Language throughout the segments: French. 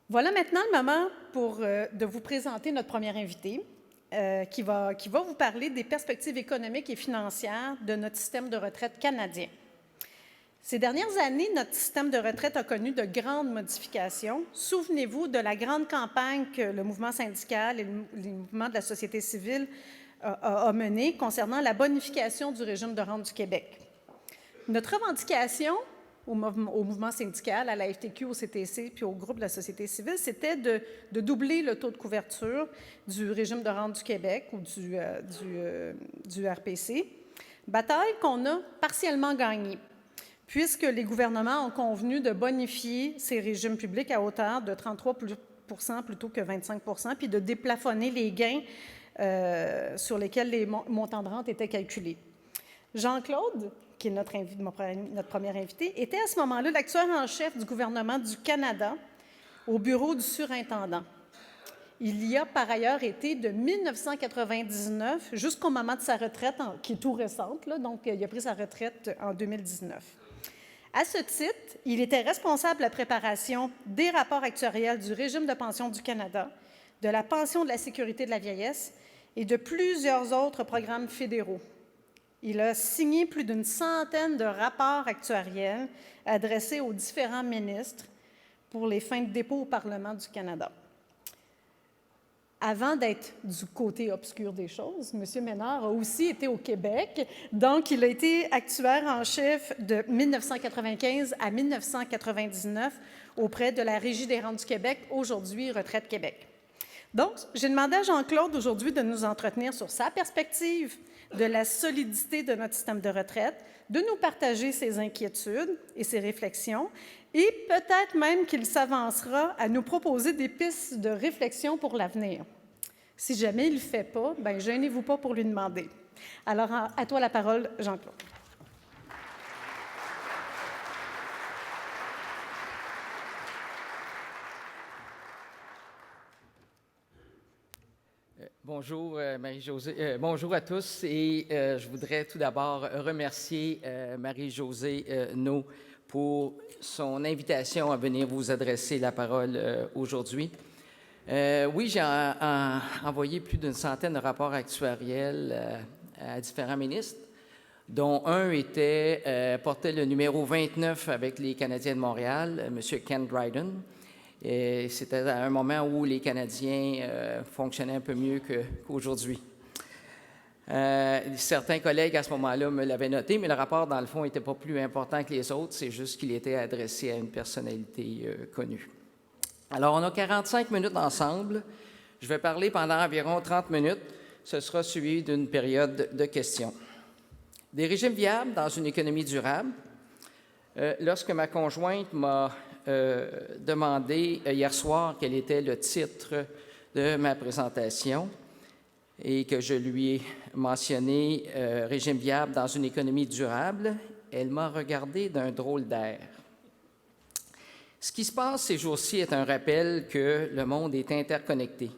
Voilà maintenant le moment de vous présenter notre premier invité qui va vous parler des perspectives économiques et financières de notre système de retraite canadien. Ces dernières années, notre système de retraite a connu de grandes modifications. Souvenez-vous de la grande campagne que le mouvement syndical et les mouvements de la société civile a menée concernant la bonification du régime de rente du Québec. Notre revendication au mouvement syndical, à la FTQ, au CTC, puis au groupe de la société civile, c'était de doubler le taux de couverture du régime de rente du Québec ou du RPC, bataille qu'on a partiellement gagnée, puisque les gouvernements ont convenu de bonifier ces régimes publics à hauteur de 33 plutôt que 25 puis de déplafonner les gains sur lesquels les montants de rente étaient calculés. Jean-Claude, qui est notre premier invité, était à ce moment-là l'actuaire en chef du gouvernement du Canada au bureau du surintendant. Il y a par ailleurs été de 1999 jusqu'au moment de sa retraite, qui est tout récente, là, donc il a pris sa retraite en 2019. À ce titre, il était responsable de la préparation des rapports actuariels du régime de pension du Canada, de la pension de la sécurité de la vieillesse et de plusieurs autres programmes fédéraux. Il a signé plus d'une centaine de rapports actuariels adressés aux différents ministres pour les fins de dépôt au Parlement du Canada. Avant d'être du côté obscur des choses, M. Ménard a aussi été au Québec. Donc, il a été actuaire en chef de 1995 à 1999 auprès de la Régie des rentes du Québec, aujourd'hui Retraite Québec. Donc, j'ai demandé à Jean-Claude aujourd'hui de nous entretenir sur sa perspective de la solidité de notre système de retraite, de nous partager ses inquiétudes et ses réflexions, et peut-être même qu'il s'avancera à nous proposer des pistes de réflexion pour l'avenir. Si jamais il ne le fait pas, bien, gênez-vous pas pour lui demander. Alors, à toi la parole, Jean-Claude. Bonjour Marie-Josée, bonjour à tous et je voudrais tout d'abord remercier Marie-Josée No pour son invitation à venir vous adresser la parole aujourd'hui. Oui, j'ai envoyé plus d'une centaine de rapports actuariels à différents ministres, dont un portait le numéro 29 avec les Canadiens de Montréal, M. Ken Dryden. Et c'était à un moment où les Canadiens fonctionnaient un peu mieux qu'aujourd'hui. Certains collègues à ce moment-là me l'avaient noté, mais le rapport, dans le fond, n'était pas plus important que les autres, c'est juste qu'il était adressé à une personnalité connue. Alors, on a 45 minutes ensemble. Je vais parler pendant environ 30 minutes. Ce sera suivi d'une période de questions. Des régimes viables dans une économie durable. Lorsque ma conjointe m'a demandé hier soir quel était le titre de ma présentation et que je lui ai mentionné régime viable dans une économie durable, elle m'a regardé d'un drôle d'air. Ce qui se passe ces jours-ci est un rappel que le monde est interconnecté.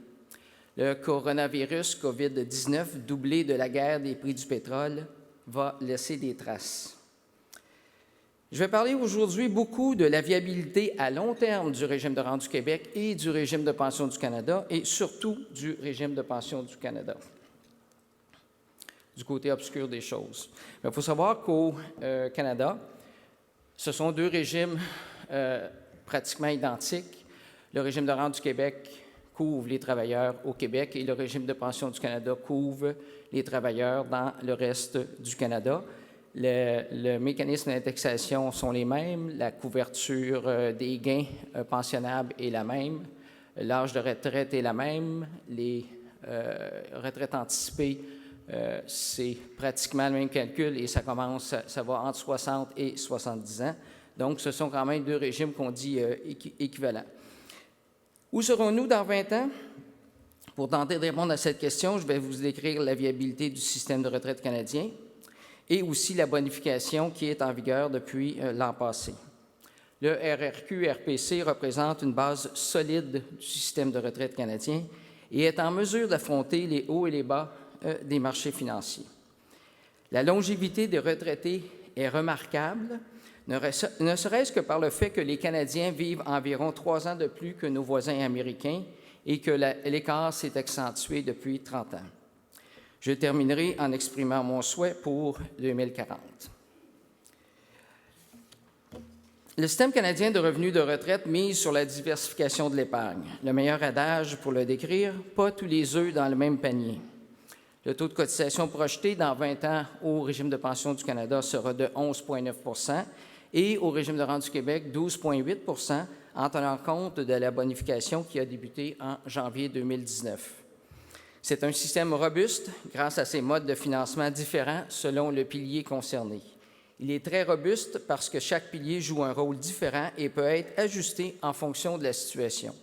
Le coronavirus COVID-19, doublé de la guerre des prix du pétrole, va laisser des traces. Je vais parler aujourd'hui beaucoup de la viabilité à long terme du régime de rente du Québec et du régime de pension du Canada, et surtout du régime de pension du Canada, du côté obscur des choses. Il faut savoir qu'au Canada, ce sont deux régimes pratiquement identiques. Le régime de rente du Québec couvre les travailleurs au Québec et le régime de pension du Canada couvre les travailleurs dans le reste du Canada. Le mécanisme d'indexation sont les mêmes, la couverture des gains pensionnables est la même, l'âge de retraite est la même, les retraites anticipées, c'est pratiquement le même calcul et ça va entre 60 et 70 ans. Donc, ce sont quand même deux régimes qu'on dit équivalents. Où serons-nous dans 20 ans? Pour tenter de répondre à cette question, je vais vous décrire la viabilité du système de retraite canadien et aussi la bonification qui est en vigueur depuis l'an passé. Le RRQ-RPC représente une base solide du système de retraite canadien et est en mesure d'affronter les hauts et les bas des marchés financiers. La longévité des retraités est remarquable. ne serait-ce que par le fait que les Canadiens vivent environ 3 ans de plus que nos voisins américains et que l'écart s'est accentué depuis 30 ans. Je terminerai en exprimant mon souhait pour 2040. Le système canadien de revenus de retraite mise sur la diversification de l'épargne. Le meilleur adage pour le décrire, pas tous les œufs dans le même panier. Le taux de cotisation projeté dans 20 ans au régime de pension du Canada sera de 11,9 % et au régime de rente du Québec, 12,8 % en tenant compte de la bonification qui a débuté en janvier 2019. C'est un système robuste grâce à ses modes de financement différents selon le pilier concerné. Il est très robuste parce que chaque pilier joue un rôle différent et peut être ajusté en fonction de la situation.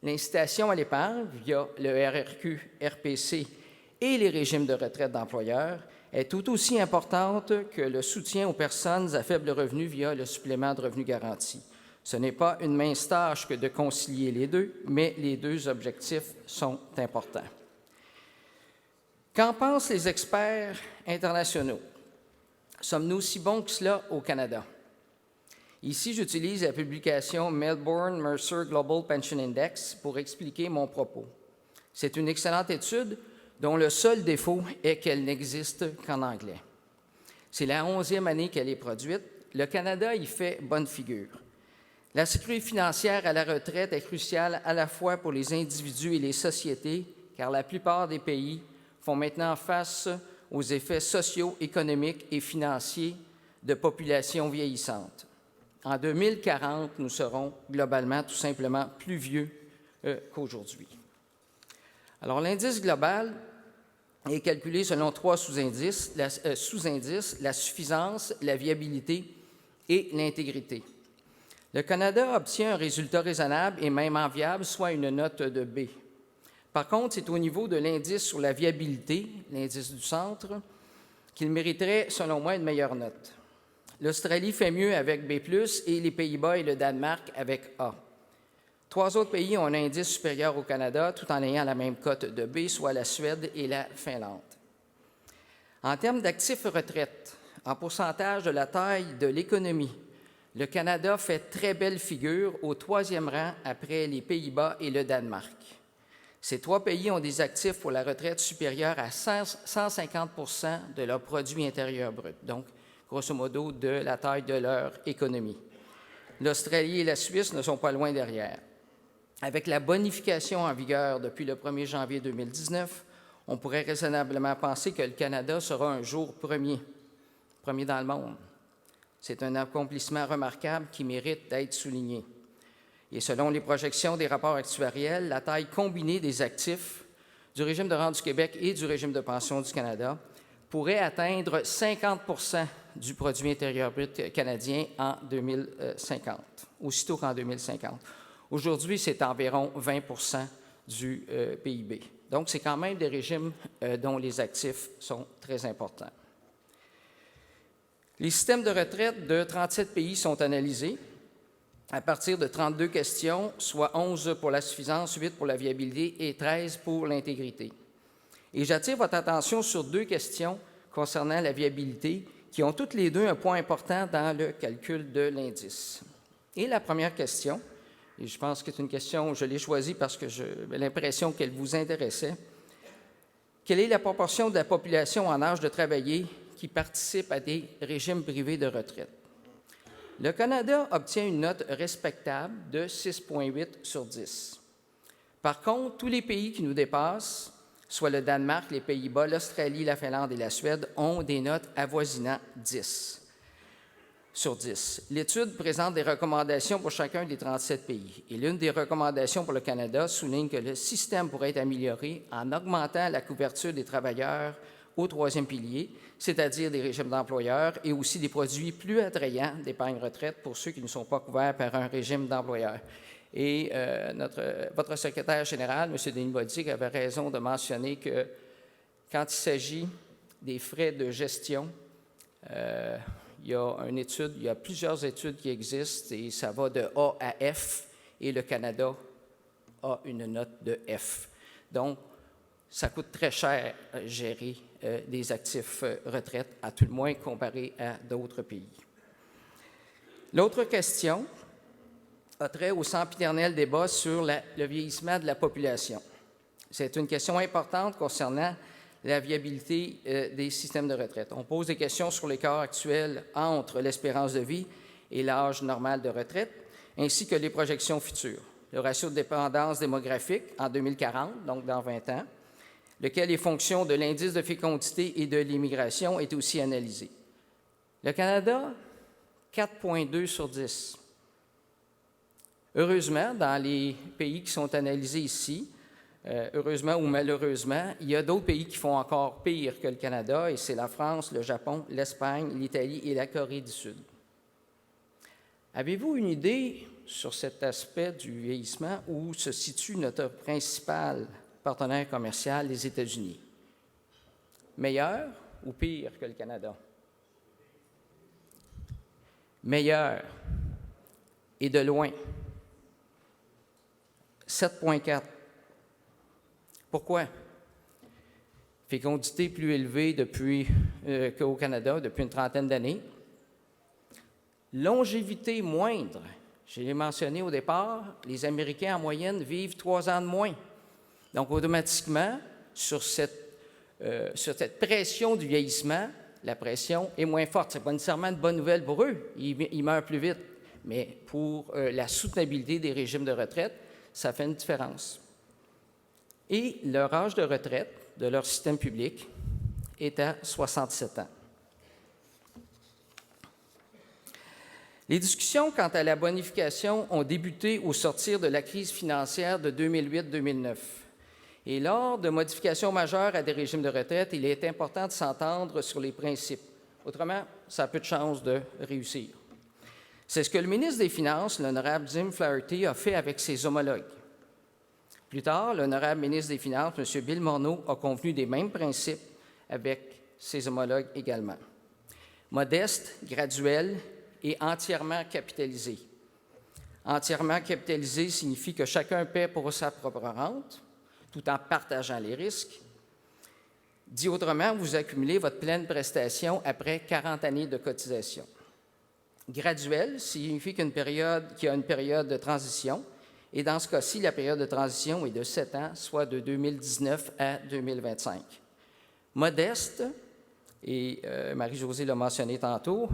L'incitation à l'épargne via le RRQ, RPC et les régimes de retraite d'employeurs est tout aussi importante que le soutien aux personnes à faible revenu via le supplément de revenu garanti. Ce n'est pas une mince tâche que de concilier les deux, mais les deux objectifs sont importants. Qu'en pensent les experts internationaux? Sommes-nous si bons que cela au Canada? Ici, j'utilise la publication Melbourne Mercer Global Pension Index pour expliquer mon propos. C'est une excellente étude dont le seul défaut est qu'elle n'existe qu'en anglais. C'est la 11e année qu'elle est produite. Le Canada y fait bonne figure. La sécurité financière à la retraite est cruciale à la fois pour les individus et les sociétés, car la plupart des pays font maintenant face aux effets sociaux, économiques et financiers de populations vieillissantes. En 2040, nous serons globalement tout simplement plus vieux qu'aujourd'hui. Alors, l'indice global est calculé selon 3 sous-indices, la suffisance, la viabilité et l'intégrité. Le Canada obtient un résultat raisonnable et même enviable, soit une note de B. Par contre, c'est au niveau de l'indice sur la viabilité, l'indice du centre, qu'il mériterait, selon moi, une meilleure note. L'Australie fait mieux avec B+, et les Pays-Bas et le Danemark avec A. 3 autres pays ont un indice supérieur au Canada, tout en ayant la même cote de B, soit la Suède et la Finlande. En termes d'actifs retraite, en pourcentage de la taille de l'économie, le Canada fait très belle figure au 3e rang après les Pays-Bas et le Danemark. Ces 3 pays ont des actifs pour la retraite supérieurs à 150 % de leur produit intérieur brut, donc grosso modo de la taille de leur économie. L'Australie et la Suisse ne sont pas loin derrière. Avec la bonification en vigueur depuis le 1er janvier 2019, on pourrait raisonnablement penser que le Canada sera un jour premier dans le monde. C'est un accomplissement remarquable qui mérite d'être souligné. Et selon les projections des rapports actuariels, la taille combinée des actifs du régime de rente du Québec et du régime de pension du Canada pourrait atteindre 50 % du produit intérieur brut canadien en 2050, aussitôt qu'en 2050. Aujourd'hui, c'est environ 20 % du PIB. Donc, c'est quand même des régimes dont les actifs sont très importants. Les systèmes de retraite de 37 pays sont analysés à partir de 32 questions, soit 11 pour la suffisance, 8 pour la viabilité et 13 pour l'intégrité. Et j'attire votre attention sur 2 questions concernant la viabilité qui ont toutes les deux un point important dans le calcul de l'indice. Et la première question, et je pense que c'est une question, je l'ai choisie parce que j'avais l'impression qu'elle vous intéressait, quelle est la proportion de la population en âge de travailler qui participe à des régimes privés de retraite? Le Canada obtient une note respectable de 6,8 sur 10. Par contre, tous les pays qui nous dépassent, soit le Danemark, les Pays-Bas, l'Australie, la Finlande et la Suède, ont des notes avoisinant 10 sur 10. L'étude présente des recommandations pour chacun des 37 pays. Et l'une des recommandations pour le Canada souligne que le système pourrait être amélioré en augmentant la couverture des travailleurs au 3e pilier, c'est-à-dire des régimes d'employeurs et aussi des produits plus attrayants d'épargne retraite pour ceux qui ne sont pas couverts par un régime d'employeur. Et votre secrétaire général, M. Denis Bolduc, avait raison de mentionner que quand il s'agit des frais de gestion, il y a plusieurs études qui existent et ça va de A à F et le Canada a une note de F. Donc, ça coûte très cher gérer des actifs retraite, à tout le moins comparé à d'autres pays. L'autre question a trait au sempiternel débat sur le vieillissement de la population. C'est une question importante concernant la viabilité des systèmes de retraite. On pose des questions sur l'écart actuel entre l'espérance de vie et l'âge normal de retraite, ainsi que les projections futures. Le ratio de dépendance démographique en 2040, donc dans 20 ans, lequel est fonction de l'indice de fécondité et de l'immigration, est aussi analysé. Le Canada, 4,2 sur 10. Heureusement, dans les pays qui sont analysés ici, heureusement ou malheureusement, il y a d'autres pays qui font encore pire que le Canada, et c'est la France, le Japon, l'Espagne, l'Italie et la Corée du Sud. Avez-vous une idée sur cet aspect du vieillissement où se situe notre principal partenaire commercial, les États-Unis? Meilleur ou pire que le Canada? Meilleur, et de loin. 7,4. Pourquoi? Fécondité plus élevée qu'au Canada depuis une trentaine d'années. Longévité moindre. Je l'ai mentionné au départ, les Américains en moyenne vivent 3 ans de moins. Donc, automatiquement, sur cette pression du vieillissement, la pression est moins forte. Ce n'est pas nécessairement une bonne nouvelle pour eux, ils meurent plus vite. Mais pour la soutenabilité des régimes de retraite, ça fait une différence. Et leur âge de retraite de leur système public est à 67 ans. Les discussions quant à la bonification ont débuté au sortir de la crise financière de 2008-2009. Et lors de modifications majeures à des régimes de retraite, il est important de s'entendre sur les principes. Autrement, ça a peu de chances de réussir. C'est ce que le ministre des Finances, l'honorable Jim Flaherty, a fait avec ses homologues. Plus tard, l'honorable ministre des Finances, M. Bill Morneau, a convenu des mêmes principes avec ses homologues également. Modeste, graduel et entièrement capitalisé. Entièrement capitalisé signifie que chacun paie pour sa propre rente, tout en partageant les risques. Dit autrement, vous accumulez votre pleine prestation après 40 années de cotisation. Graduel signifie qu'il y a une période de transition, et dans ce cas-ci, la période de transition est de 7 ans, soit de 2019 à 2025. Modeste, et Marie-Josée l'a mentionné tantôt,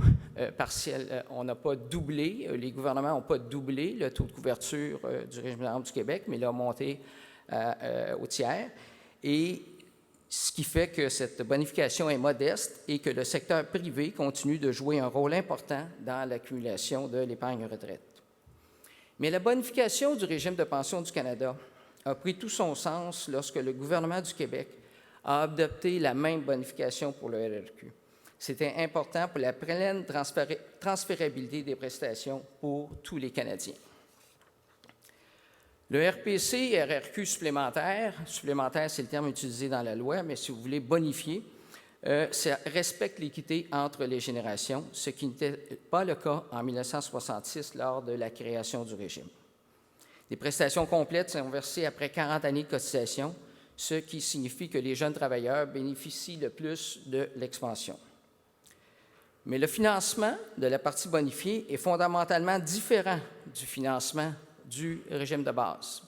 partiel, on n'a pas doublé, les gouvernements n'ont pas doublé le taux de couverture du régime général du Québec, mais l'a monté au tiers, et ce qui fait que cette bonification est modeste et que le secteur privé continue de jouer un rôle important dans l'accumulation de l'épargne retraite. Mais la bonification du régime de pension du Canada a pris tout son sens lorsque le gouvernement du Québec a adopté la même bonification pour le RRQ. C'était important pour la pleine transférabilité des prestations pour tous les Canadiens. Le RPC et RRQ supplémentaire c'est le terme utilisé dans la loi, mais si vous voulez bonifier, ça respecte l'équité entre les générations, ce qui n'était pas le cas en 1966 lors de la création du régime. Les prestations complètes sont versées après 40 années de cotisation, ce qui signifie que les jeunes travailleurs bénéficient le plus de l'expansion. Mais le financement de la partie bonifiée est fondamentalement différent du financement du régime de base.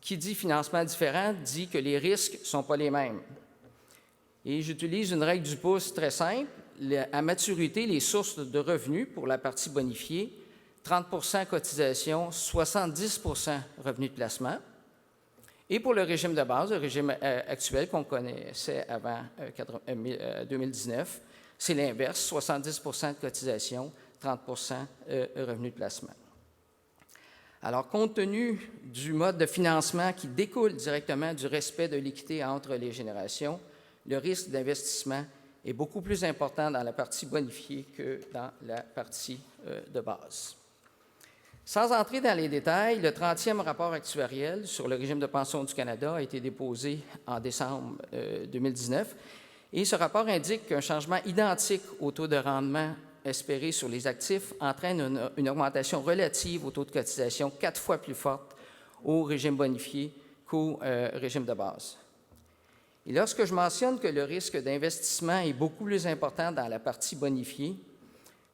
Qui dit financement différent dit que les risques ne sont pas les mêmes. Et j'utilise une règle du pouce très simple. À maturité, les sources de revenus pour la partie bonifiée, 30 cotisation, 70 revenus de placement. Et pour le régime de base, le régime actuel qu'on connaissait avant 2019, c'est l'inverse, 70 de cotisation, 30 revenus de placement. Alors, compte tenu du mode de financement qui découle directement du respect de l'équité entre les générations, le risque d'investissement est beaucoup plus important dans la partie bonifiée que dans la partie de base. Sans entrer dans les détails, le 30e rapport actuariel sur le régime de pension du Canada a été déposé en décembre 2019 et ce rapport indique qu'un changement identique au taux de rendement espéré sur les actifs entraîne une augmentation relative au taux de cotisation 4 fois plus forte au régime bonifié qu'au régime de base. Et lorsque je mentionne que le risque d'investissement est beaucoup plus important dans la partie bonifiée,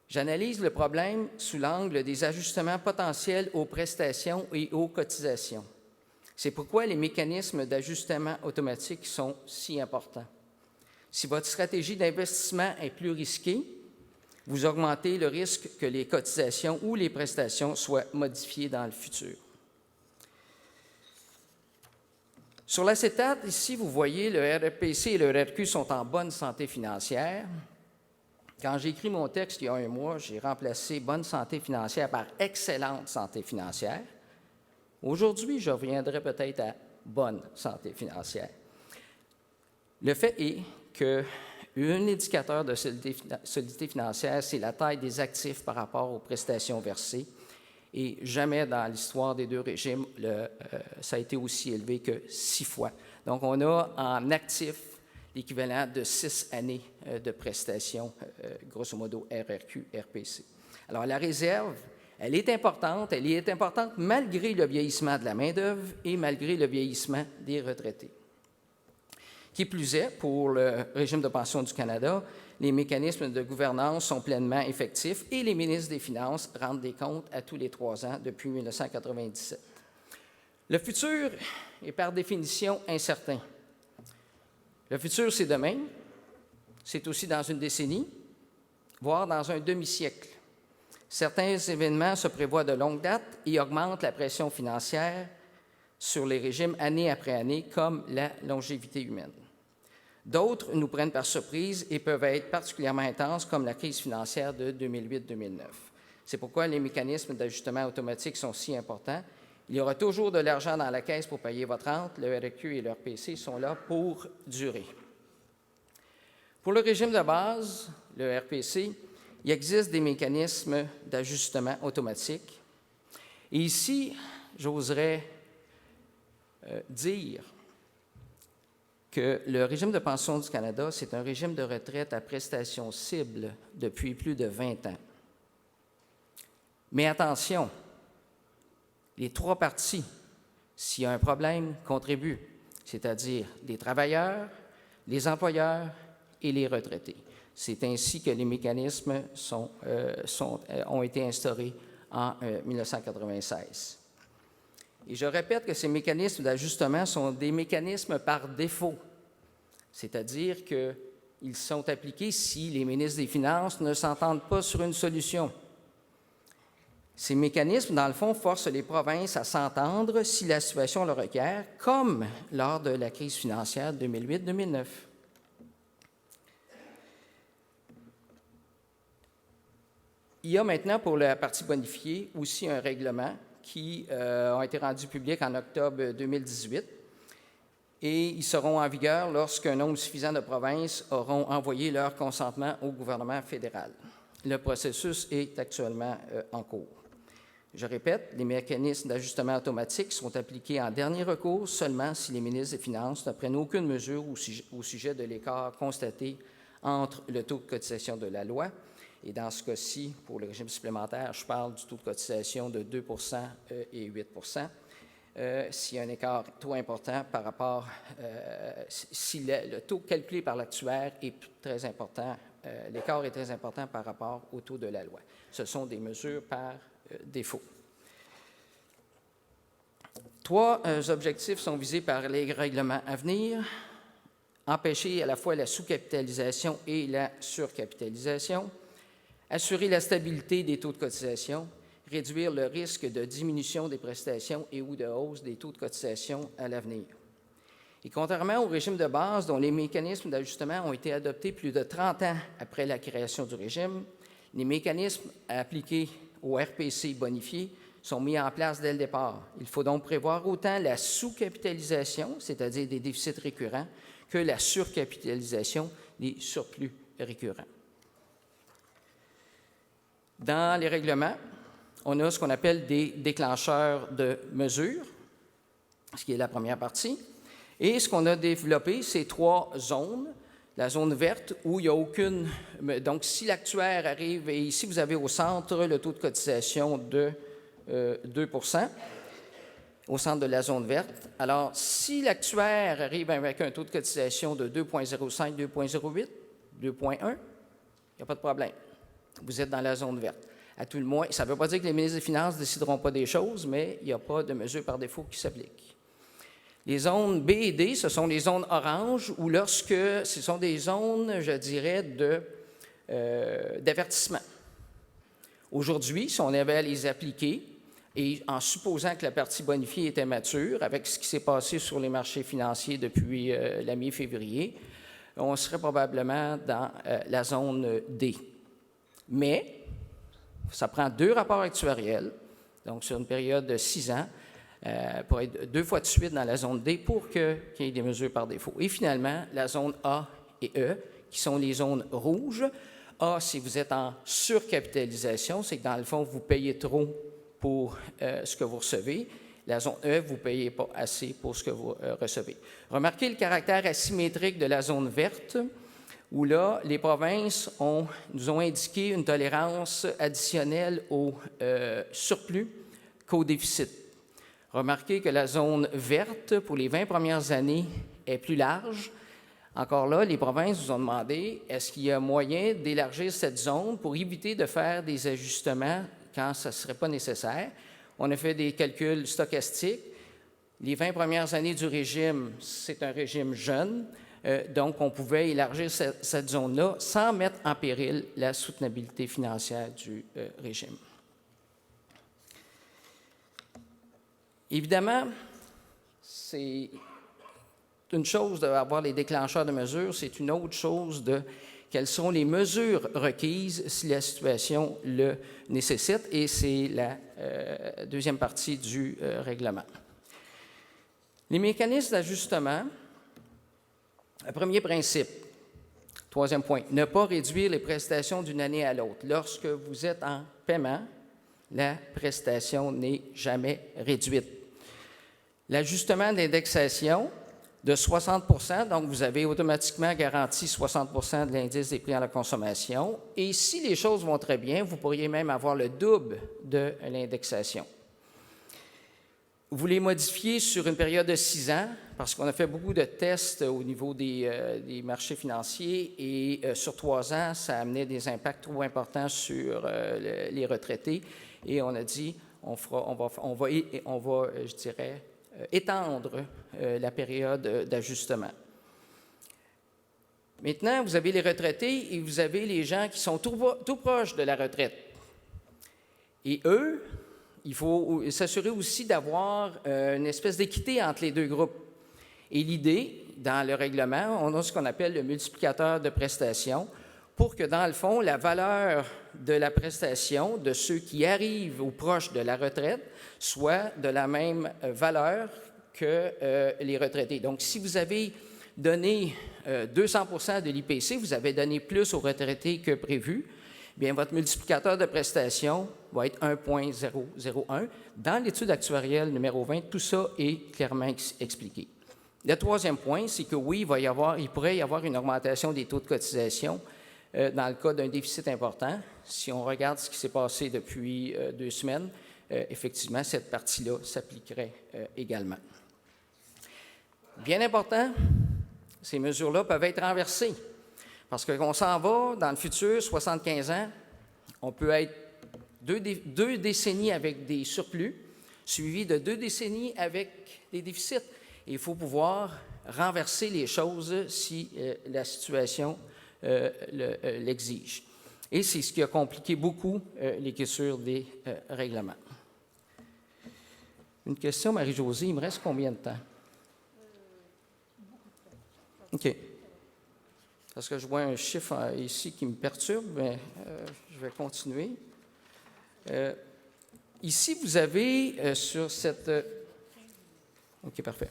J'analyse le problème sous l'angle des ajustements potentiels aux prestations et aux cotisations. C'est pourquoi les mécanismes d'ajustement automatique sont si importants. Si votre stratégie d'investissement est plus risquée, vous augmentez le risque que les cotisations ou les prestations soient modifiées dans le futur. Sur l'acétate, ici, vous voyez, le RRPC et le RRQ sont en bonne santé financière. Quand j'ai écrit mon texte il y a un mois, j'ai remplacé « bonne santé financière » par « excellente santé financière ». Aujourd'hui, je reviendrai peut-être à « bonne santé financière ». Le fait est qu'un indicateur de solidité financière, c'est la taille des actifs par rapport aux prestations versées. Et jamais dans l'histoire des deux régimes, ça a été aussi élevé que 6 fois. Donc, on a en actifs l'équivalent de 6 années de prestations, grosso modo RRQ, RPC. Alors, la réserve, elle est importante malgré le vieillissement de la main-d'œuvre et malgré le vieillissement des retraités. Qui plus est, pour le régime de pension du Canada, les mécanismes de gouvernance sont pleinement effectifs et les ministres des Finances rendent des comptes à tous les 3 ans depuis 1997. Le futur est par définition incertain. Le futur, c'est demain, c'est aussi dans une décennie, voire dans un demi-siècle. Certains événements se prévoient de longue date et augmentent la pression financière sur les régimes année après année, comme la longévité humaine. D'autres nous prennent par surprise et peuvent être particulièrement intenses, comme la crise financière de 2008-2009. C'est pourquoi les mécanismes d'ajustement automatique sont si importants. Il y aura toujours de l'argent dans la caisse pour payer votre rente. Le RRQ et le RPC sont là pour durer. Pour le régime de base, le RPC, il existe des mécanismes d'ajustement automatique. Et ici, j'oserais dire que le régime de pension du Canada, c'est un régime de retraite à prestations cibles depuis plus de 20 ans. Mais attention, les 3 parties, s'il y a un problème, contribuent, c'est-à-dire les travailleurs, les employeurs et les retraités. C'est ainsi que les mécanismes ont été instaurés en 1996. Et je répète que ces mécanismes d'ajustement sont des mécanismes par défaut, c'est-à-dire qu'ils sont appliqués si les ministres des Finances ne s'entendent pas sur une solution. Ces mécanismes, dans le fond, forcent les provinces à s'entendre si la situation le requiert, comme lors de la crise financière 2008-2009. Il y a maintenant, pour la partie bonifiée, aussi un règlement qui ont été rendus publics en octobre 2018 et ils seront en vigueur lorsqu'un nombre suffisant de provinces auront envoyé leur consentement au gouvernement fédéral. Le processus est actuellement en cours. Je répète, les mécanismes d'ajustement automatique sont appliqués en dernier recours seulement si les ministres des Finances ne prennent aucune mesure au sujet de l'écart constaté entre le taux de cotisation de la loi. Et dans ce cas-ci, pour le régime supplémentaire, je parle du taux de cotisation de 2 et 8 s'il y a un écart trop important par rapport, si le taux calculé par l'actuaire est très important, l'écart est très important par rapport au taux de la loi. Ce sont des mesures par défaut. 3 objectifs sont visés par les règlements à venir. Empêcher à la fois la sous-capitalisation et la surcapitalisation. Assurer la stabilité des taux de cotisation, réduire le risque de diminution des prestations et ou de hausse des taux de cotisation à l'avenir. Et contrairement au régime de base, dont les mécanismes d'ajustement ont été adoptés plus de 30 ans après la création du régime, les mécanismes appliqués au RPC bonifié sont mis en place dès le départ. Il faut donc prévoir autant la sous-capitalisation, c'est-à-dire des déficits récurrents, que la surcapitalisation, des surplus récurrents. Dans les règlements, on a ce qu'on appelle des déclencheurs de mesures, ce qui est la première partie. Et ce qu'on a développé, c'est 3 zones. La zone verte, où il n'y a aucune... Donc, si l'actuaire arrive, et ici, vous avez au centre le taux de cotisation de 2 au centre de la zone verte. Alors, si l'actuaire arrive avec un taux de cotisation de 2,05, 2,08, 2,1, il n'y a pas de problème. vous êtes dans la zone verte. À tout le moins, ça ne veut pas dire que les ministres des Finances ne décideront pas des choses, mais il n'y a pas de mesure par défaut qui s'applique. Les zones B et D, ce sont les zones oranges, où lorsque ce sont des zones, je dirais, d'avertissement. Aujourd'hui, si on avait à les appliquer, et en supposant que la partie bonifiée était mature, avec ce qui s'est passé sur les marchés financiers depuis la mi-février, on serait probablement dans la zone D. Mais ça prend 2 rapports actuariels, donc sur une période de 6 ans, pour être 2 fois de suite dans la zone D pour qu'il y ait des mesures par défaut. Et finalement, la zone A et E, qui sont les zones rouges. A, si vous êtes en surcapitalisation, c'est que dans le fond, vous payez trop pour ce que vous recevez. La zone E, vous ne payez pas assez pour ce que vous recevez. Remarquez le caractère asymétrique de la zone verte, où là, les provinces nous ont indiqué une tolérance additionnelle au surplus qu'au déficit. Remarquez que la zone verte, pour les 20 premières années, est plus large. Encore là, les provinces vous ont demandé, est-ce qu'il y a moyen d'élargir cette zone pour éviter de faire des ajustements quand ça ne serait pas nécessaire? On a fait des calculs stochastiques. Les 20 premières années du régime, c'est un régime jeune, donc on pouvait élargir cette zone-là sans mettre en péril la soutenabilité financière du régime. Évidemment, c'est une chose d'avoir les déclencheurs de mesures, c'est une autre chose de quelles sont les mesures requises si la situation le nécessite, et c'est la deuxième partie du règlement. Les mécanismes d'ajustement, le premier principe, troisième point, ne pas réduire les prestations d'une année à l'autre. Lorsque vous êtes en paiement, la prestation n'est jamais réduite. L'ajustement d'indexation de 60 %, donc vous avez automatiquement garanti 60 % de l'indice des prix à la consommation. Et si les choses vont très bien, vous pourriez même avoir le double de l'indexation. Vous les modifiez sur une période de 6 ans, parce qu'on a fait beaucoup de tests au niveau des marchés financiers, et sur 3 ans, ça amenait des impacts trop importants sur les retraités. Et on a dit, on va, je dirais, étendre la période d'ajustement. Maintenant, vous avez les retraités et vous avez les gens qui sont tout proches de la retraite. Et eux, il faut s'assurer aussi d'avoir une espèce d'équité entre les deux groupes. Et l'idée, dans le règlement, on a ce qu'on appelle le multiplicateur de prestations pour que, dans le fond, la valeur de la prestation de ceux qui arrivent ou proches de la retraite soit de la même valeur que les retraités. Donc, si vous avez donné 200 % de l'IPC, vous avez donné plus aux retraités que prévu, bien, votre multiplicateur de prestations va être 1,001. Dans l'étude actuarielle numéro 20, tout ça est clairement expliqué. Le troisième point, c'est que oui, il pourrait y avoir une augmentation des taux de cotisation dans le cas d'un déficit important. Si on regarde ce qui s'est passé depuis 2 semaines, effectivement, cette partie-là s'appliquerait également. Bien important, ces mesures-là peuvent être renversées. Parce qu'on s'en va dans le futur, 75 ans, on peut être 2 décennies avec des surplus, suivi de 2 décennies avec des déficits. Et il faut pouvoir renverser les choses si la situation l'exige. Et c'est ce qui a compliqué beaucoup l'écriture des règlements. Une question, Marie-Josée, il me reste combien de temps? OK. Parce que je vois un chiffre ici qui me perturbe, mais je vais continuer. Ici, vous avez sur cette... OK, parfait.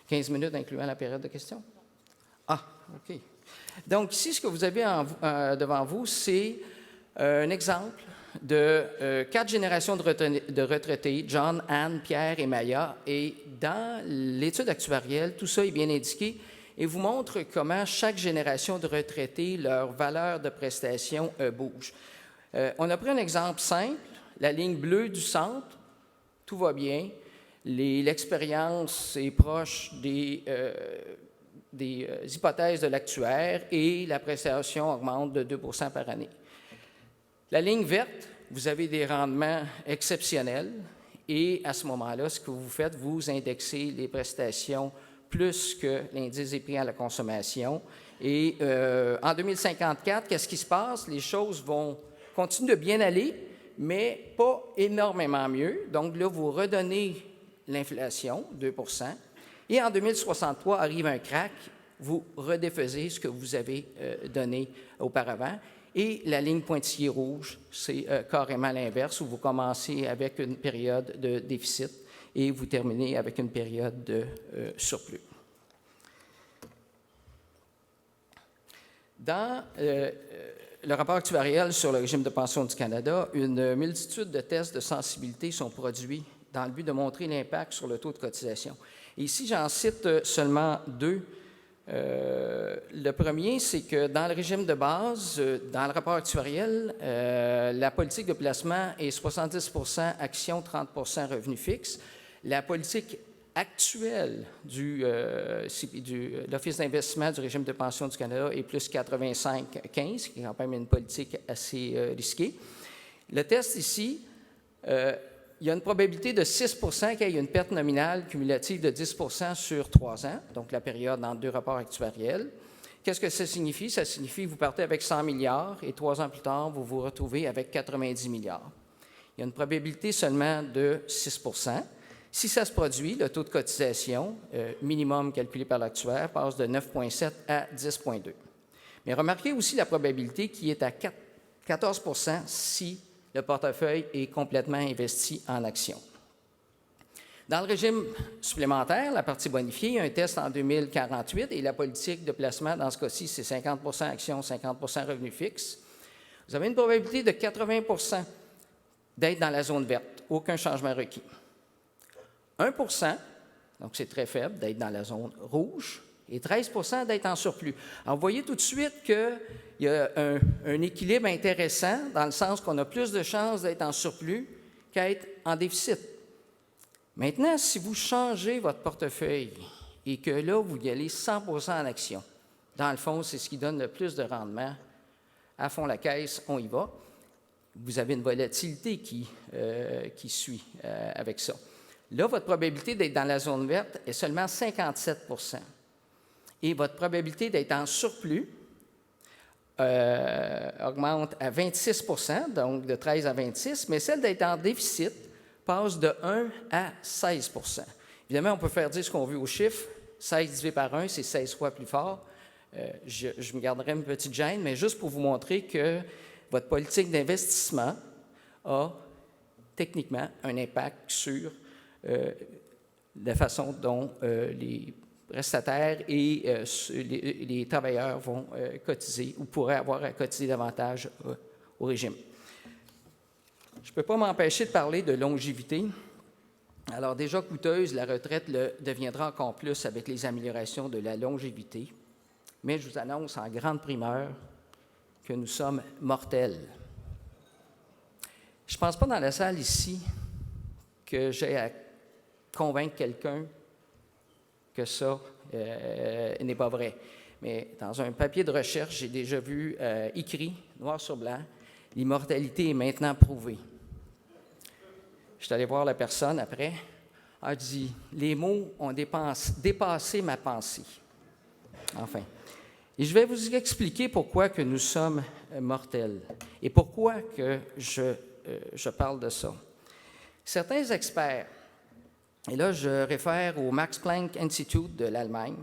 15 minutes incluant la période de questions? Ah, OK. Donc, ici, ce que vous avez devant vous, c'est un exemple de 4 générations de retraités, John, Anne, Pierre et Maya. Et dans l'étude actuarielle, tout ça est bien indiqué et vous montre comment chaque génération de retraités, leur valeur de prestation bouge. On a pris un exemple simple, la ligne bleue du centre, tout va bien. L'expérience est proche des hypothèses de l'actuaire et l'appréciation augmente de 2 % par année. La ligne verte, vous avez des rendements exceptionnels et à ce moment-là, ce que vous faites, vous indexez les prestations plus que l'indice des prix à la consommation. Et en 2054, qu'est-ce qui se passe? Les choses vont continuer de bien aller, mais pas énormément mieux. Donc là, vous redonnez l'inflation, 2 %, et en 2063 arrive un crack, vous redéfaisez ce que vous avez donné auparavant. Et la ligne pointillée rouge, c'est carrément l'inverse, où vous commencez avec une période de déficit et vous terminez avec une période de surplus. Dans le rapport actuariel sur le régime de pension du Canada, une multitude de tests de sensibilité sont produits dans le but de montrer l'impact sur le taux de cotisation. Et ici, j'en cite seulement deux. Le premier, c'est que dans le régime de base, dans le rapport actuariel, la politique de placement est 70 % actions, 30 % revenus fixes. La politique actuelle de l'Office d'investissement du régime de pension du Canada est plus 85-15, qui est quand même une politique assez risquée. Le test ici, il y a une probabilité de 6 % qu'il y ait une perte nominale cumulative de 10 % sur 3 ans, donc la période entre deux rapports actuariels. Qu'est-ce que ça signifie? Ça signifie que vous partez avec 100 milliards et 3 ans plus tard, vous vous retrouvez avec 90 milliards. Il y a une probabilité seulement de 6 %. Si ça se produit, le taux de cotisation minimum calculé par l'actuaire passe de 9,7 à 10,2. Mais remarquez aussi la probabilité qui est à 14 % si le portefeuille est complètement investi en actions. Dans le régime supplémentaire, la partie bonifiée, il y a un test en 2048 et la politique de placement, dans ce cas-ci, c'est 50 % actions, 50 % revenus fixes. Vous avez une probabilité de 80 % d'être dans la zone verte, aucun changement requis. 1 %, donc c'est très faible, d'être dans la zone rouge, et 13 % d'être en surplus. Alors, vous voyez tout de suite qu'il y a un équilibre intéressant, dans le sens qu'on a plus de chances d'être en surplus qu'être en déficit. Maintenant, si vous changez votre portefeuille et que là, vous y allez 100 % en action, dans le fond, c'est ce qui donne le plus de rendement. À fond la caisse, on y va. Vous avez une volatilité qui suit avec ça. Là, votre probabilité d'être dans la zone verte est seulement 57 % et votre probabilité d'être en surplus augmente à 26 %, donc de 13 à 26, mais celle d'être en déficit passe de 1 à 16 %. Évidemment, on peut faire dire ce qu'on veut aux chiffres. 16 divisé par 1, c'est 16 fois plus fort. Je me garderai une petite gêne, mais juste pour vous montrer que votre politique d'investissement a techniquement un impact sur la façon dont les prestataires et les travailleurs vont cotiser ou pourraient avoir à cotiser davantage au régime. Je ne peux pas m'empêcher de parler de longévité. Alors, déjà coûteuse, la retraite le deviendra encore plus avec les améliorations de la longévité. Mais je vous annonce en grande primeur que nous sommes mortels. Je ne pense pas dans la salle ici que j'ai à convaincre quelqu'un que ça n'est pas vrai. Mais dans un papier de recherche, j'ai déjà vu écrit, noir sur blanc, « L'immortalité est maintenant prouvée ». Je suis allé voir la personne après. Elle dit « Les mots ont dépassé ma pensée ». Enfin. Et je vais vous expliquer pourquoi que nous sommes mortels et pourquoi que je parle de ça. Certains experts, et là je réfère au Max Planck Institute de l'Allemagne,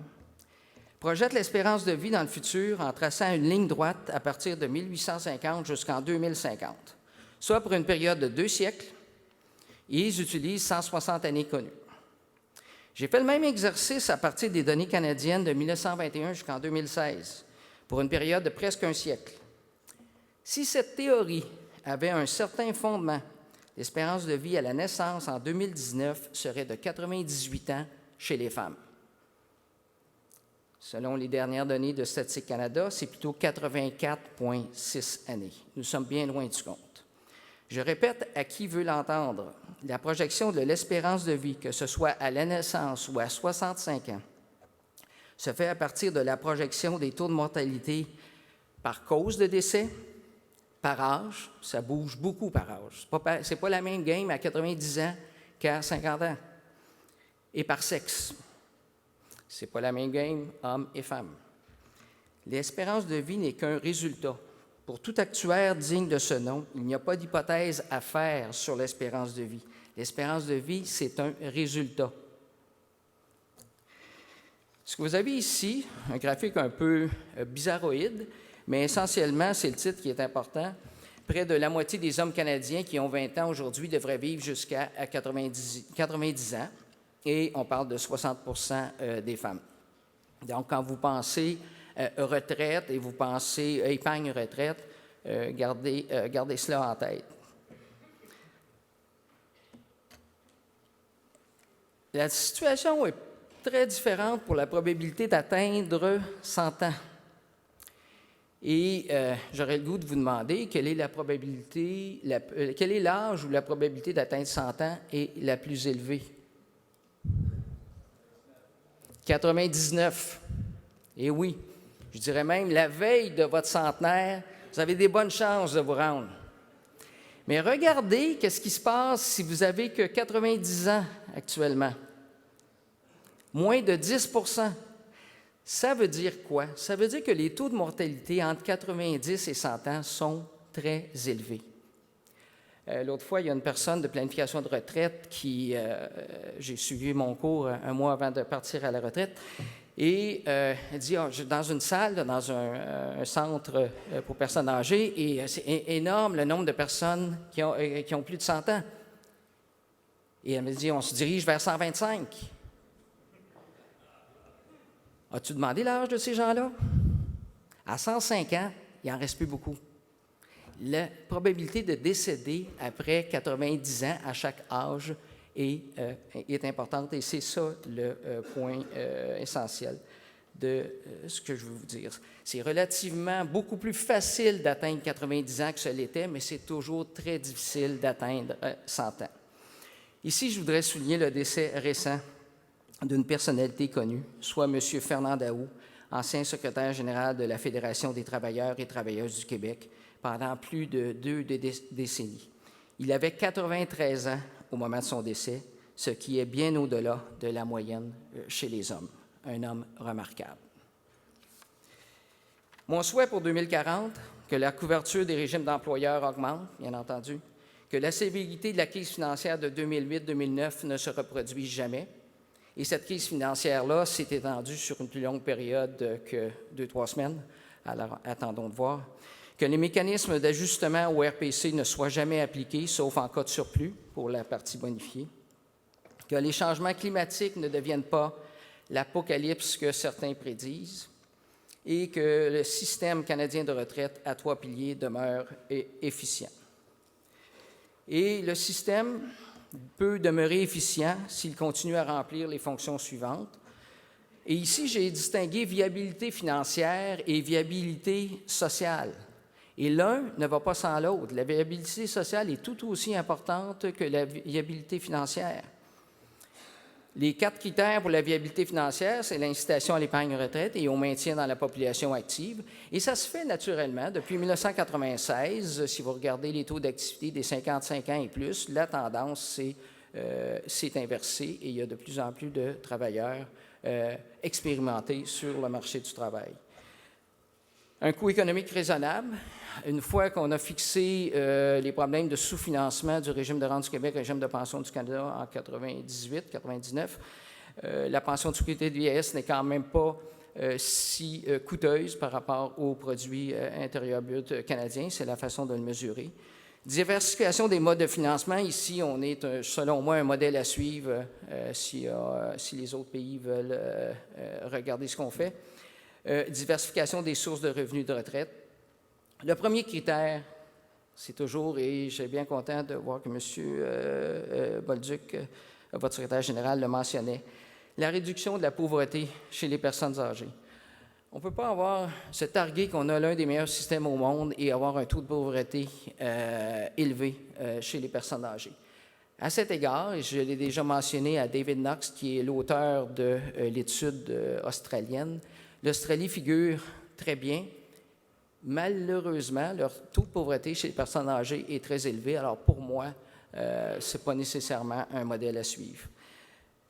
projettent l'espérance de vie dans le futur en traçant une ligne droite à partir de 1850 jusqu'en 2050, soit pour une période de 2 siècles, et ils utilisent 160 années connues. J'ai fait le même exercice à partir des données canadiennes de 1921 jusqu'en 2016, pour une période de presque un siècle. Si cette théorie avait un certain fondement, l'espérance de vie à la naissance en 2019 serait de 98 ans chez les femmes. Selon les dernières données de Statistique Canada, c'est plutôt 84,6 années. Nous sommes bien loin du compte. Je répète à qui veut l'entendre, la projection de l'espérance de vie, que ce soit à la naissance ou à 65 ans, se fait à partir de la projection des taux de mortalité par cause de décès, par âge, ça bouge beaucoup par âge. Ce n'est pas la même game à 90 ans qu'à 50 ans. Et par sexe. Ce n'est pas la même game, hommes et femmes. L'espérance de vie n'est qu'un résultat. Pour tout actuaire digne de ce nom, il n'y a pas d'hypothèse à faire sur l'espérance de vie. L'espérance de vie, c'est un résultat. Ce que vous avez ici, un graphique un peu bizarroïde, mais essentiellement, c'est le titre qui est important. Près de la moitié des hommes canadiens qui ont 20 ans aujourd'hui devraient vivre jusqu'à 90 ans, et on parle de 60 % des femmes. Donc, quand vous pensez retraite et vous pensez épargne retraite, gardez cela en tête. La situation est très différente pour la probabilité d'atteindre 100 ans. Et j'aurais le goût de vous demander quelle est quel est l'âge où la probabilité d'atteindre 100 ans est la plus élevée? 99. Et oui, je dirais même la veille de votre centenaire, vous avez des bonnes chances de vous rendre. Mais regardez qu'est-ce qui se passe si vous n'avez que 90 ans actuellement. Moins de 10 %. Ça veut dire quoi? Ça veut dire que les taux de mortalité entre 90 et 100 ans sont très élevés. L'autre fois, il y a une personne de planification de retraite qui... j'ai suivi mon cours un mois avant de partir à la retraite, et elle dit, dans une salle, dans un centre pour personnes âgées, et c'est énorme le nombre de personnes qui ont plus de 100 ans. Et elle me dit, on se dirige vers 125. As-tu demandé l'âge de ces gens-là? À 105 ans, il n'en reste plus beaucoup. La probabilité de décéder après 90 ans à chaque âge est importante, et c'est ça le point essentiel de ce que je veux vous dire. C'est relativement beaucoup plus facile d'atteindre 90 ans que ce l'était, mais c'est toujours très difficile d'atteindre 100 ans. Ici, je voudrais souligner le décès récent d'une personnalité connue, soit M. Fernand Daoust, ancien secrétaire général de la Fédération des travailleurs et travailleuses du Québec, pendant plus de 2 décennies. Il avait 93 ans au moment de son décès, ce qui est bien au-delà de la moyenne chez les hommes. Un homme remarquable. Mon souhait pour 2040, que la couverture des régimes d'employeurs augmente, bien entendu, que la sévérité de la crise financière de 2008-2009 ne se reproduise jamais. Et cette crise financière-là s'est étendue sur une plus longue période que 2-3 semaines. Alors, attendons de voir. Que les mécanismes d'ajustement au RPC ne soient jamais appliqués, sauf en cas de surplus pour la partie bonifiée. Que les changements climatiques ne deviennent pas l'apocalypse que certains prédisent. Et que le système canadien de retraite à 3 piliers demeure efficient. Et le système peut demeurer efficient s'il continue à remplir les fonctions suivantes. Et ici, j'ai distingué viabilité financière et viabilité sociale. Et l'un ne va pas sans l'autre. La viabilité sociale est tout aussi importante que la viabilité financière. Les 4 critères pour la viabilité financière, c'est l'incitation à l'épargne retraite et au maintien dans la population active. Et ça se fait naturellement. Depuis 1996, si vous regardez les taux d'activité des 55 ans et plus, la tendance s'est inversée et il y a de plus en plus de travailleurs expérimentés sur le marché du travail. Un coût économique raisonnable. Une fois qu'on a fixé les problèmes de sous-financement du régime de rente du Québec, régime de pension du Canada en 98-99, la pension de sécurité de vieillesse n'est quand même pas si coûteuse par rapport au produit intérieur brut canadien. C'est la façon de le mesurer. Diversification des modes de financement. Ici, on est, selon moi, un modèle à suivre si les autres pays veulent regarder ce qu'on fait. Diversification des sources de revenus de retraite. Le premier critère, c'est toujours, et je suis bien content de voir que M. Bolduc, votre secrétaire général, le mentionnait, la réduction de la pauvreté chez les personnes âgées. On ne peut pas se targuer qu'on a l'un des meilleurs systèmes au monde et avoir un taux de pauvreté élevé chez les personnes âgées. À cet égard, et je l'ai déjà mentionné à David Knox, qui est l'auteur de l'étude australienne, l'Australie figure très bien. Malheureusement, leur taux de pauvreté chez les personnes âgées est très élevé. Alors pour moi, ce n'est pas nécessairement un modèle à suivre.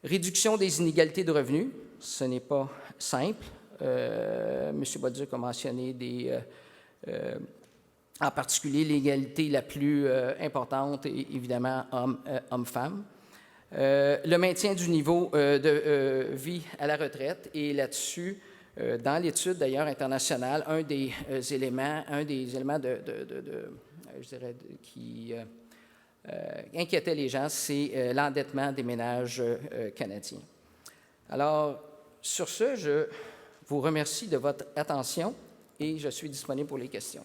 Réduction des inégalités de revenus, ce n'est pas simple. M. Bolduc a mentionné en particulier l'égalité la plus importante, évidemment, hommes-femmes. Le maintien du niveau de vie à la retraite, et là-dessus, dans l'étude d'ailleurs internationale, un des éléments qui inquiétait les gens, c'est l'endettement des ménages canadiens. Alors, sur ce, je vous remercie de votre attention et je suis disponible pour les questions.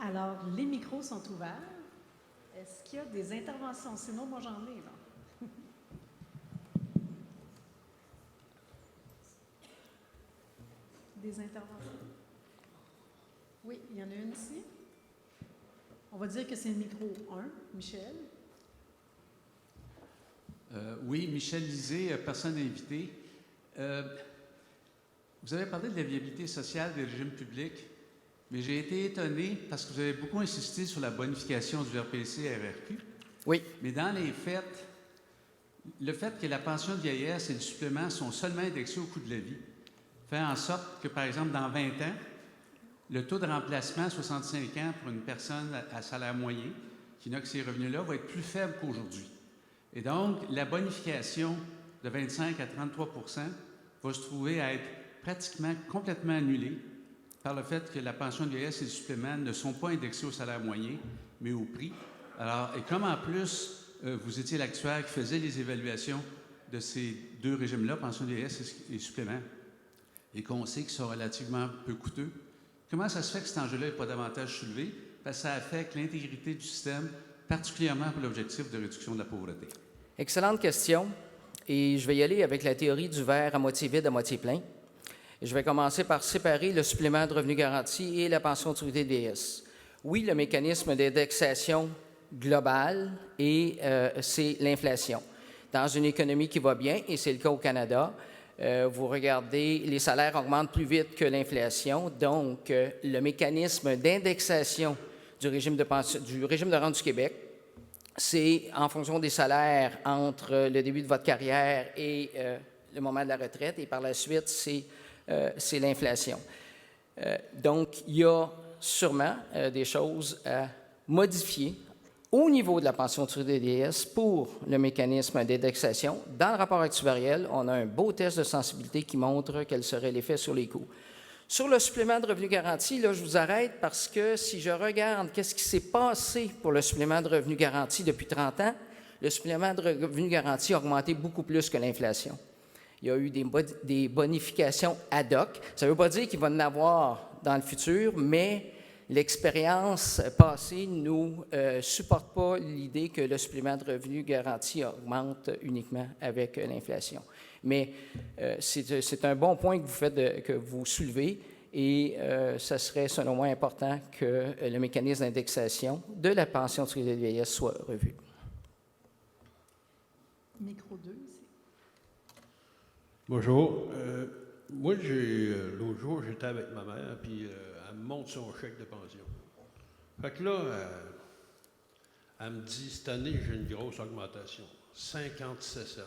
Alors, les micros sont ouverts. Est-ce qu'il y a des interventions? Sinon, moi, j'en ai, là. Des interventions? Oui, il y en a une ici. On va dire que c'est le micro 1. Michel? Oui, Michel Lisée, personne invitée. Vous avez parlé de la viabilité sociale des régimes publics, mais j'ai été étonné parce que vous avez beaucoup insisté sur la bonification du RPC et RRQ. Oui. Mais dans les faits, le fait que la pension de vieillesse et le supplément sont seulement indexés au coût de la vie fait en sorte que, par exemple, dans 20 ans, le taux de remplacement à 65 ans pour une personne à salaire moyen qui n'a que ces revenus-là va être plus faible qu'aujourd'hui. Et donc, la bonification de 25 à 33 % va se trouver à être pratiquement complètement annulée par le fait que la pension de vieillesse et le supplément ne sont pas indexés au salaire moyen, mais au prix. Alors, et comme en plus, vous étiez l'actuaire qui faisait les évaluations de ces deux régimes-là, pension de vieillesse et supplément, et qu'on sait qu'ils sont relativement peu coûteux, comment ça se fait que cet enjeu-là n'est pas davantage soulevé? Parce que ça affecte l'intégrité du système, particulièrement pour l'objectif de réduction de la pauvreté. Excellente question. Et je vais y aller avec la théorie du verre à moitié vide, à moitié plein. Et je vais commencer par séparer le supplément de revenu garanti et la pension de sécurité de vieillesse. Oui, le mécanisme d'indexation globale, et c'est l'inflation. Dans une économie qui va bien, et c'est le cas au Canada, vous regardez, les salaires augmentent plus vite que l'inflation, donc le mécanisme d'indexation du régime de rente du Québec, c'est en fonction des salaires entre le début de votre carrière et le moment de la retraite, et par la suite, c'est l'inflation. Donc, il y a sûrement des choses à modifier au niveau de la pension de sécurité de vieillesse pour le mécanisme d'indexation. Dans le rapport actuariel, on a un beau test de sensibilité qui montre quel serait l'effet sur les coûts. Sur le supplément de revenu garanti, là, je vous arrête parce que si je regarde qu'est-ce qui s'est passé pour le supplément de revenu garanti depuis 30 ans, le supplément de revenu garanti a augmenté beaucoup plus que l'inflation. Il y a eu des bonifications ad hoc. Ça ne veut pas dire qu'il va en avoir dans le futur, mais l'expérience passée ne nous supporte pas l'idée que le supplément de revenu garanti augmente uniquement avec l'inflation. Mais c'est un bon point que vous faites, que vous soulevez, et ça serait, selon moi, important que le mécanisme d'indexation de la pension de sécurité de vieillesse soit revu. Micro 2, ici. Bonjour. Moi, l'autre jour, j'étais avec ma mère, puis elle me montre son chèque de pension. Fait que là, elle me dit, cette année, j'ai une grosse augmentation, 57 cents.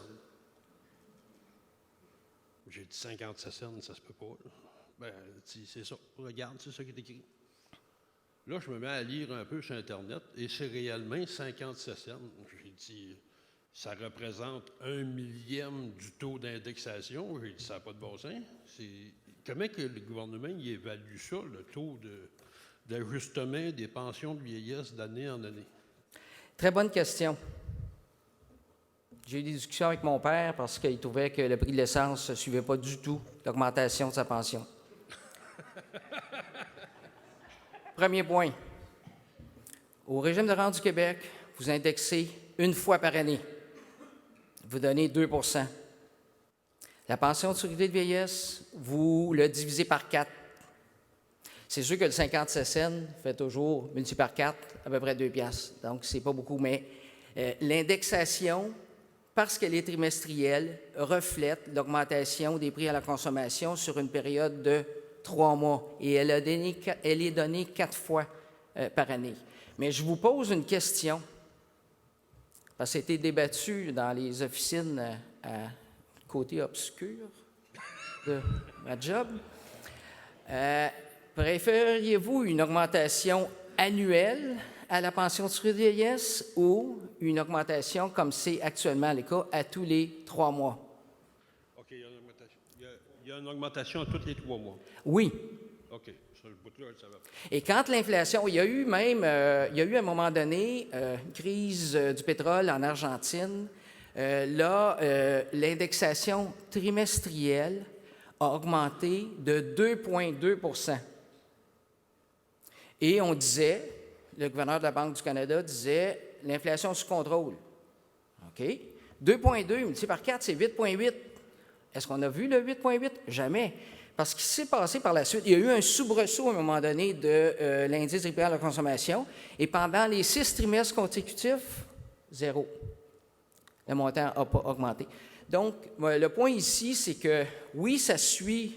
J'ai dit 57 cents, ça se peut pas. Là. Ben, elle dit, c'est ça, regarde, c'est ça qui est écrit. Là, je me mets à lire un peu sur Internet, et c'est réellement 57 cents. J'ai dit, ça représente 1/1000 du taux d'indexation. J'ai dit, ça n'a pas de bon sens. Comment que le gouvernement il évalue ça, le taux d'ajustement des pensions de vieillesse d'année en année? Très bonne question. J'ai eu des discussions avec mon père parce qu'il trouvait que le prix de l'essence ne suivait pas du tout l'augmentation de sa pension. Premier point. Au régime de rente du Québec, vous indexez une fois par année. Vous donnez 2 %. La pension de sécurité de vieillesse, vous le divisez par 4. C'est sûr que le 57 cents fait toujours, multiplié par 4, à peu près 2 piastres. Donc, c'est pas beaucoup, mais l'indexation, parce qu'elle est trimestrielle, reflète l'augmentation des prix à la consommation sur une période de 3 mois. Et elle est donnée 4 fois par année. Mais je vous pose une question, parce que c'était débattu dans les officines à côté obscur de ma job. Préfériez-vous une augmentation annuelle à la pension de sécurité de vieillesse ou une augmentation, comme c'est actuellement le cas, à tous les 3 mois? OK, il y a une augmentation. Il y a une augmentation à tous les 3 mois. Oui. OK, ça, le bout-là, je le savais pas. Et quand l'inflation, il y a eu à un moment donné une crise du pétrole en Argentine. L'indexation trimestrielle a augmenté de 2,2 %. Et on disait, le gouverneur de la Banque du Canada disait, l'inflation sous contrôle. OK? 2,2 multiplié par 4, c'est 8,8. Est-ce qu'on a vu le 8,8? Jamais. Parce qu'il s'est passé par la suite, il y a eu un soubresaut à un moment donné de l'indice des prix à la consommation, et pendant les 6 trimestres consécutifs, 0. Le montant n'a pas augmenté. Donc, le point ici, c'est que oui, ça suit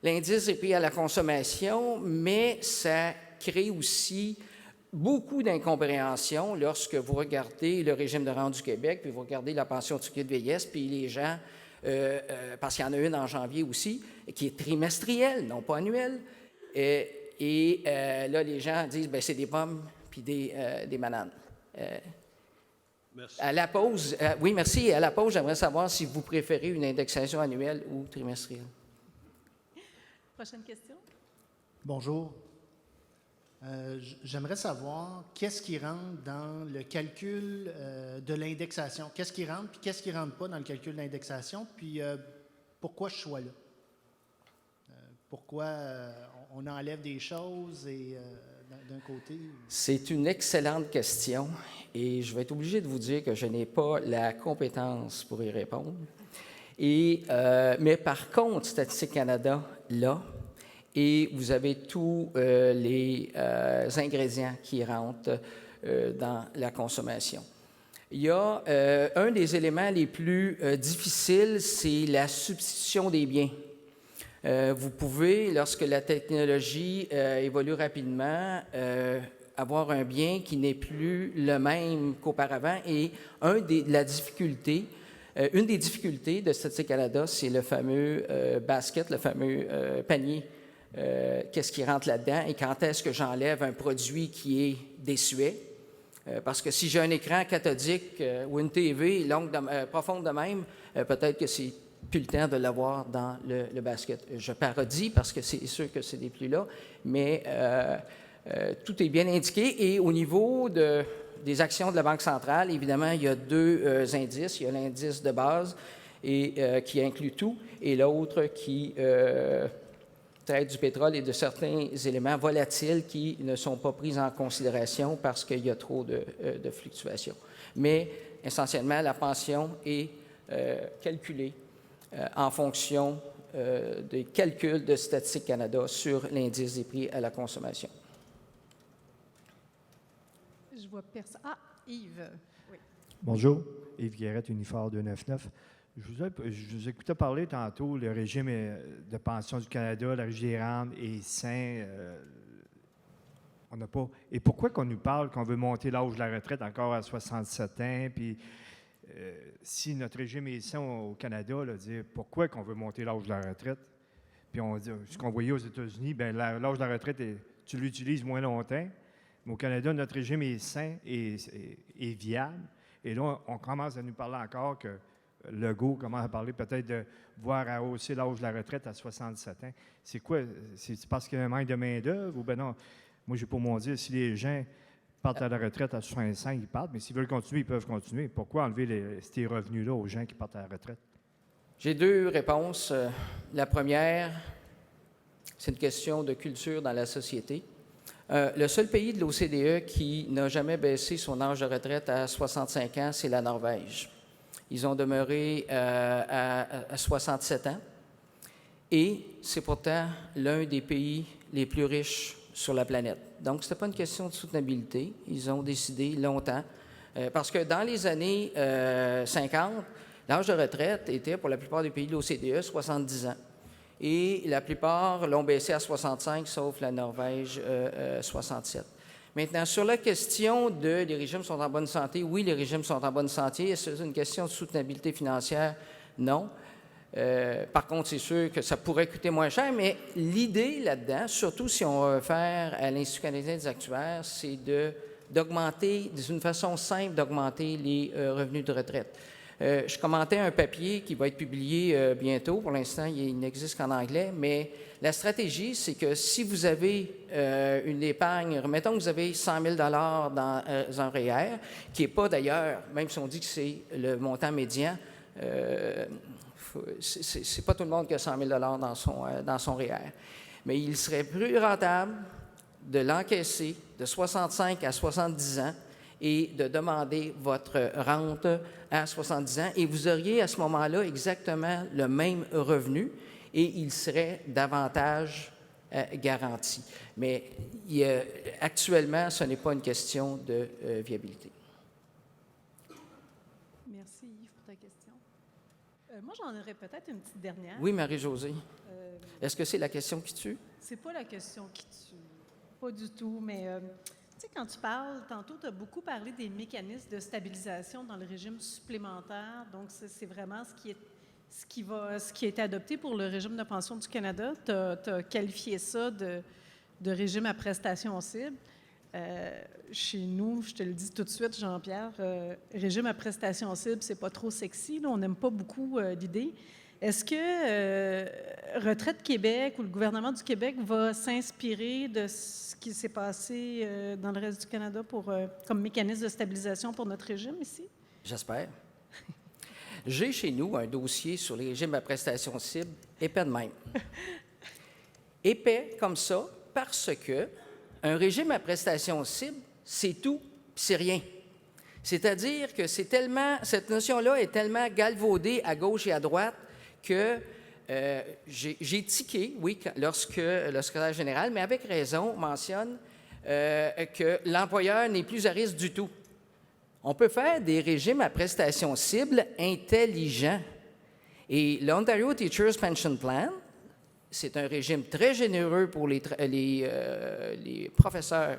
l'indice des prix à la consommation, mais ça crée aussi beaucoup d'incompréhension lorsque vous regardez le régime de rente du Québec, puis vous regardez la pension de sécurité de vieillesse, puis les gens, parce qu'il y en a une en janvier aussi, qui est trimestrielle, non pas annuelle, et là, les gens disent, bien, c'est des pommes puis des bananes. Merci. À la pause, oui, merci. À la pause, j'aimerais savoir si vous préférez une indexation annuelle ou trimestrielle. Prochaine question. Bonjour. J'aimerais savoir qu'est-ce qui rentre dans le calcul de l'indexation. Qu'est-ce qui rentre, puis qu'est-ce qui ne rentre pas dans le calcul de l'indexation, puis pourquoi je sois là? Pourquoi on enlève des choses et d'un côté? C'est une excellente question et je vais être obligé de vous dire que je n'ai pas la compétence pour y répondre. Mais par contre, Statistique Canada l'a. Et vous avez tous les ingrédients qui rentrent dans la consommation. Il y a un des éléments les plus difficiles, c'est la substitution des biens. Vous pouvez, lorsque la technologie évolue rapidement, avoir un bien qui n'est plus le même qu'auparavant. Et une des difficultés de Statistique Canada, c'est le fameux basket, le fameux panier. Qu'est-ce qui rentre là-dedans et quand est-ce que j'enlève un produit qui est désuet. Parce que si j'ai un écran cathodique ou une TV profonde de même, peut-être que c'est plus le temps de l'avoir dans le basket. Je parodie parce que c'est sûr que ce n'est plus là, mais tout est bien indiqué. Et au niveau des actions de la Banque centrale, évidemment, il y a 2 indices. Il y a l'indice de base qui inclut tout et l'autre qui traite du pétrole et de certains éléments volatiles qui ne sont pas pris en considération parce qu'il y a trop de fluctuations. Mais essentiellement, la pension est calculée en fonction des calculs de Statistique Canada sur l'indice des prix à la consommation. Je vois personne. Ah, Yves. Oui. Bonjour, Yves Guérette, Unifor 299. Je vous écoutais parler tantôt, le régime de pension du Canada, la Régie des rentes est sain. On n'a pas. Et pourquoi qu'on nous parle qu'on veut monter l'âge de la retraite encore à 67 ans? Puis si notre régime est sain au Canada, là, dire pourquoi qu'on veut monter l'âge de la retraite? Puis on dit, ce qu'on voyait aux États-Unis, bien, l'âge de la retraite, tu l'utilises moins longtemps. Mais au Canada, notre régime est sain et viable. Et là, on commence à nous parler encore que Legault commence à parler peut-être de voir à hausser l'âge de la retraite à 67 ans. C'est quoi? C'est parce qu'il y a un manque de main-d'œuvre ou bien non? Moi, j'ai pour mon dire, si les gens partent à la retraite à 65, ils partent, mais s'ils veulent continuer, ils peuvent continuer. Pourquoi enlever ces revenus-là aux gens qui partent à la retraite? J'ai 2 réponses. La première, c'est une question de culture dans la société. Le seul pays de l'OCDE qui n'a jamais baissé son âge de retraite à 65 ans, c'est la Norvège. Ils ont demeuré à 67 ans. Et c'est pourtant l'un des pays les plus riches sur la planète. Donc, ce n'était pas une question de soutenabilité. Ils ont décidé longtemps. Parce que dans les années 50, l'âge de retraite était, pour la plupart des pays de l'OCDE, 70 ans. Et la plupart l'ont baissé à 65, sauf la Norvège, 67. Maintenant, sur la question de les régimes sont en bonne santé, oui, les régimes sont en bonne santé. Est-ce une question de soutenabilité financière? Non. Par contre, c'est sûr que ça pourrait coûter moins cher, mais l'idée là-dedans, surtout si on veut faire à l'Institut canadien des actuaires, c'est d'augmenter, d'une façon simple, d'augmenter les revenus de retraite. Je commentais un papier qui va être publié bientôt. Pour l'instant, il n'existe qu'en anglais, mais la stratégie, c'est que si vous avez une épargne, remettons que vous avez 100 000 dans un REER, qui n'est pas d'ailleurs, même si on dit que c'est le montant médian, c'est pas tout le monde qui a 100 000 dans son REER. Mais il serait plus rentable de l'encaisser de 65 à 70 ans et de demander votre rente à 70 ans. Et vous auriez à ce moment-là exactement le même revenu et il serait davantage garanti. Mais actuellement, ce n'est pas une question de viabilité. Merci Yves pour ta question. Moi, j'en aurais peut-être une petite dernière. Oui, Marie-Josée. Est-ce que c'est la question qui tue? C'est pas la question qui tue. Pas du tout, mais tu sais, quand tu parles, tantôt, tu as beaucoup parlé des mécanismes de stabilisation dans le régime supplémentaire. Donc, c'est vraiment ce qui a été adopté pour le régime de pension du Canada. Tu as qualifié ça de régime à prestations cibles. Chez nous, je te le dis tout de suite, Jean-Pierre, régime à prestations cibles, c'est pas trop sexy. Là, on n'aime pas beaucoup l'idée. Est-ce que Retraite Québec ou le gouvernement du Québec va s'inspirer de ce qui s'est passé dans le reste du Canada comme mécanisme de stabilisation pour notre régime ici? J'espère. J'ai chez nous un dossier sur les régimes à prestations cibles épais de même. Épais comme ça parce que un régime à prestations cibles, c'est tout, puis c'est rien. C'est-à-dire que cette notion-là est tellement galvaudée à gauche et à droite que j'ai tiqué, oui, lorsque le secrétaire général, mais avec raison, mentionne que l'employeur n'est plus à risque du tout. On peut faire des régimes à prestations cibles intelligents. Et l'Ontario Teachers Pension Plan, c'est un régime très généreux pour les professeurs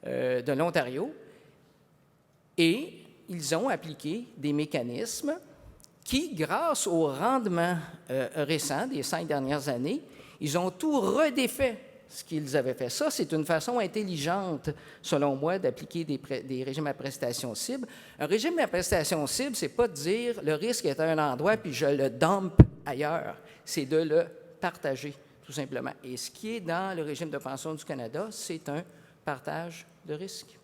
de l'Ontario. Et ils ont appliqué des mécanismes qui, grâce au rendement récent des 5 dernières années, ils ont tout redéfait ce qu'ils avaient fait. Ça, c'est une façon intelligente, selon moi, d'appliquer des régimes à prestations cibles. Un régime à prestations cibles, c'est pas de dire le risque est à un endroit puis je le dump ailleurs. C'est de le partager, tout simplement. Et ce qui est dans le régime de pension du Canada, c'est un partage de risque.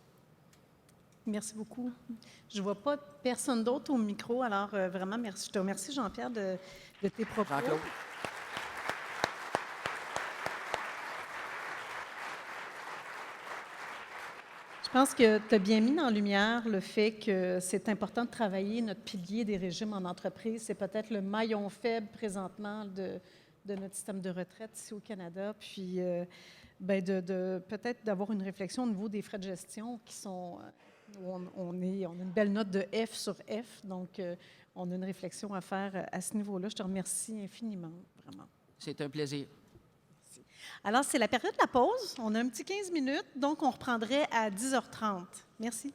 Merci beaucoup. Je ne vois pas personne d'autre au micro, alors vraiment, merci. Je te remercie, Jean-Pierre, de tes propos. Jean-Claude. Je pense que tu as bien mis en lumière le fait que c'est important de travailler notre pilier des régimes en entreprise. C'est peut-être le maillon faible présentement de notre système de retraite ici au Canada. Puis, peut-être d'avoir une réflexion au niveau des frais de gestion qui sont... On a une belle note de F sur F, donc on a une réflexion à faire à ce niveau-là. Je te remercie infiniment, vraiment. C'est un plaisir. Merci. Alors, c'est la période de la pause. On a un petit 15 minutes, donc on reprendrait à 10h30. Merci.